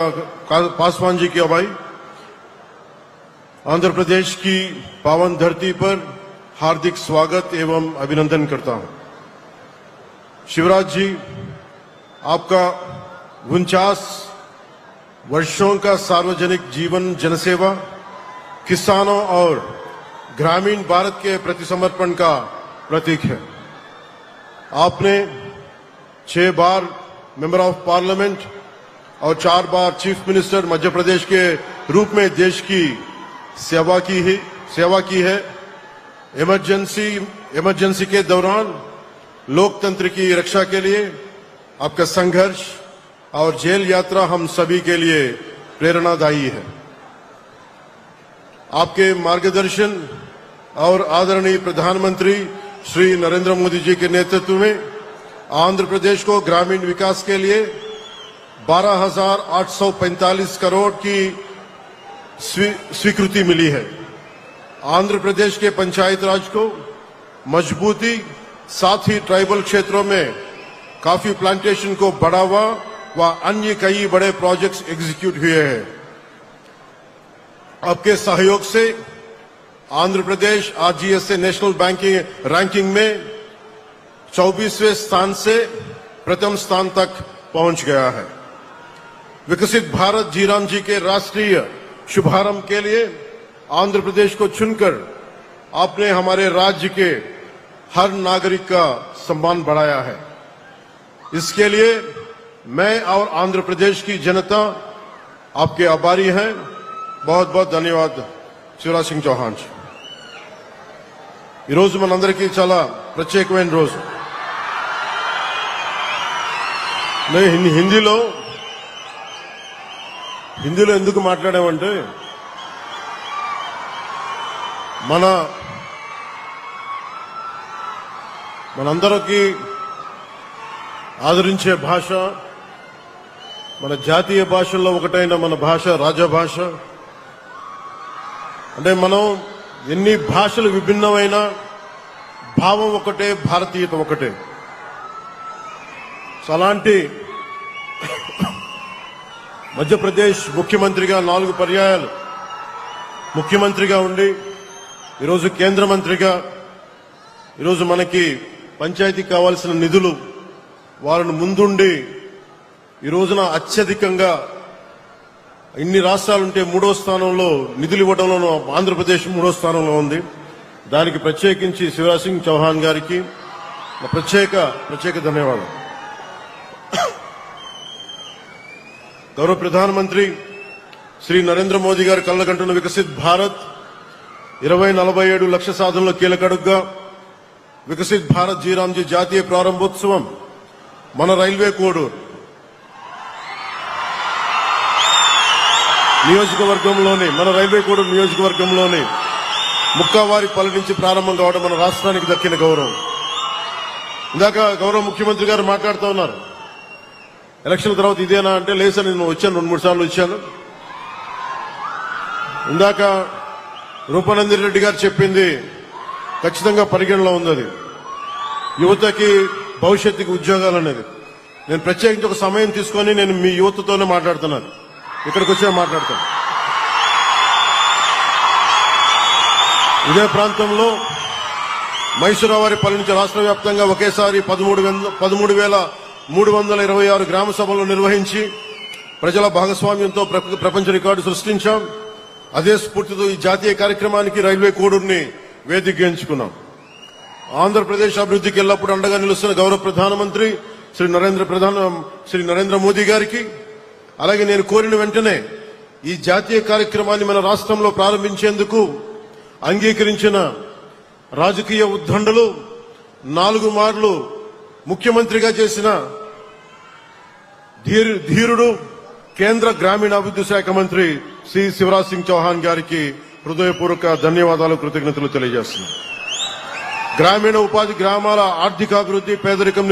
पासवान जी की अगुवाई आंध्र प्रदेश की पावन धरती पर हार्दिक स्वागत एवं अभिनंदन करता हूं। शिवराज जी, आपका 49 वर्षों का सार्वजनिक जीवन जनसेवा, किसानों और ग्रामीण भारत के प्रति समर्पण का प्रतीक है। आपने 6 बार मेंबर ऑफ पार्लियामेंट और 4 बार चीफ मिनिस्टर मध्य प्रदेश के रूप में देश की सेवा की है। इमरजेंसी के दौरान लोकतंत्र की रक्षा के लिए आपका संघर्ष और जेल यात्रा हम सभी के लिए प्रेरणादायी है। आपके मार्गदर्शन और आदरणीय प्रधानमंत्री श्री नरेंद्र मोदी जी के नेतृत्व में आंध्र प्रदेश को ग्रामीण विकास के लिए 12,845 करोड़ की स्वीकृति मिली है। आंध्र प्रदेश के पंचायत राज को मजबूती, साथ ही ट्राइबल क्षेत्रों में काफी प्लांटेशन को बढ़ावा व अन्य कई बड़े प्रोजेक्ट्स एग्जीक्यूट हुए हैं। आपके सहयोग से Andhra Pradesh आरजीएसए national banking ranking में 24वें स्थान से प्रथम स्थान तक पहुंच गया है। विकसित भारत जीराम जी के राष्ट्रीय शुभारंभ के लिए आंध्र प्रदेश को चुनकर आपने हमारे राज्य के हर नागरिक का सम्मान बढ़ाया है। इसके लिए मैं और आंध्र प्रदेश की जनता आपके आभारी हैं। बहुत बहुत धन्यवाद शिवराज सिंह चौहान जी। ఈ రోజు మనందరికీ చాలా ప్రత్యేకమైన రోజు। నేను హిందీలో ఎందుకు మాట్లాడామంటే మనందరికీ ఆదరించే భాష, మన జాతీయ భాషల్లో ఒకటైన మన భాష రాజభాష. అంటే మనం ఎన్ని భాషలు విభిన్నమైన భావం ఒకటే, భారతీయత ఒకటే. అలాంటి మధ్యప్రదేశ్ ముఖ్యమంత్రిగా 4 పర్యాయాలు ముఖ్యమంత్రిగా ఉండి ఈరోజు కేంద్ర మంత్రిగా ఈరోజు మనకి పంచాయతీకి కావాల్సిన నిధులు వారిని ముందుండి ఈ రోజున అత్యధికంగా ఇన్ని రాష్ట్రాలుంటే 3వ స్థానంలో నిధులు ఇవ్వడంలో ఆంధ్రప్రదేశ్ 3వ స్థానంలో ఉంది. దానికి ప్రత్యేకించి శివరాజ్ సింగ్ చౌహాన్ గారికి ప్రత్యేక ధన్యవాదాలు. గౌరవ ప్రధానమంత్రి శ్రీ నరేంద్ర మోదీ గారు కలలుకంటున్న వికసిత్ భారత్ 2047 లక్ష్య సాధనలో కీలక అడుగుగా వికసిత్ భారత్ జీరాంజీ జాతీయ ప్రారంభోత్సవం మన రైల్వే కోడూరు నియోజకవర్గంలోని ముక్కావారిపల్లి నుంచి ప్రారంభం కావడం మన రాష్ట్రానికి దక్కిన గౌరవం. ఇందాక గౌరవ ముఖ్యమంత్రి గారు మాట్లాడుతూ ఉన్నారు, ఎలక్షన్ తర్వాత ఇదేనా అంటే లేసా, నేను వచ్చాను 2-3 సార్లు వచ్చాను. ఇందాక రూపనందిని రెడ్డి గారు చెప్పింది ఖచ్చితంగా పరిగణలో ఉంది. అది యువతకి భవిష్యత్తుకి ఉద్యోగాలు అనేది. నేను ప్రత్యేకించి ఒక సమయం తీసుకొని నేను మీ యువతతోనే మాట్లాడుతున్నాను, ఇక్కడికి వచ్చే మాట్లాడతాను. ఇదే ప్రాంతంలో మైసూరావారిపల్లి నుంచి రాష్ట్ర వ్యాప్తంగా ఒకేసారి 13,326 గ్రామ సభలు నిర్వహించి ప్రజల భాగస్వామ్యంతో ప్రపంచ రికార్డు సృష్టించాం. అదే స్ఫూర్తితో ఈ జాతీయ కార్యక్రమానికి రైల్వే కోడూరుని వేదికగా ఎంచుకున్నాం. ఆంధ్రప్రదేశ్ అభివృద్ధికి ఎల్లప్పుడూ అండగా నిలుస్తున్న గౌరవ ప్రధానమంత్రి శ్రీ నరేంద్ర మోదీ గారికి, అలాగే నేను కోరిన వెంటనే ఈ జాతీయ కార్యక్రమాన్ని మన రాష్ట్రంలో ప్రారంభించేందుకు అంగీకరించిన రాజకీయ ఉద్దండులు, 4 మార్లు ముఖ్యమంత్రిగా చేసిన ధీరుడు కేంద్ర గ్రామీణాభివృద్ధి శాఖ మంత్రి శ్రీ శివరాజ్ సింగ్ చౌహాన్ గారికి హృదయపూర్వక ధన్యవాదాలు, కృతజ్ఞతలు తెలియజేస్తున్నాను. గ్రామీణ ఉపాధి, గ్రామాల ఆర్థికాభివృద్ధి, పేదరికం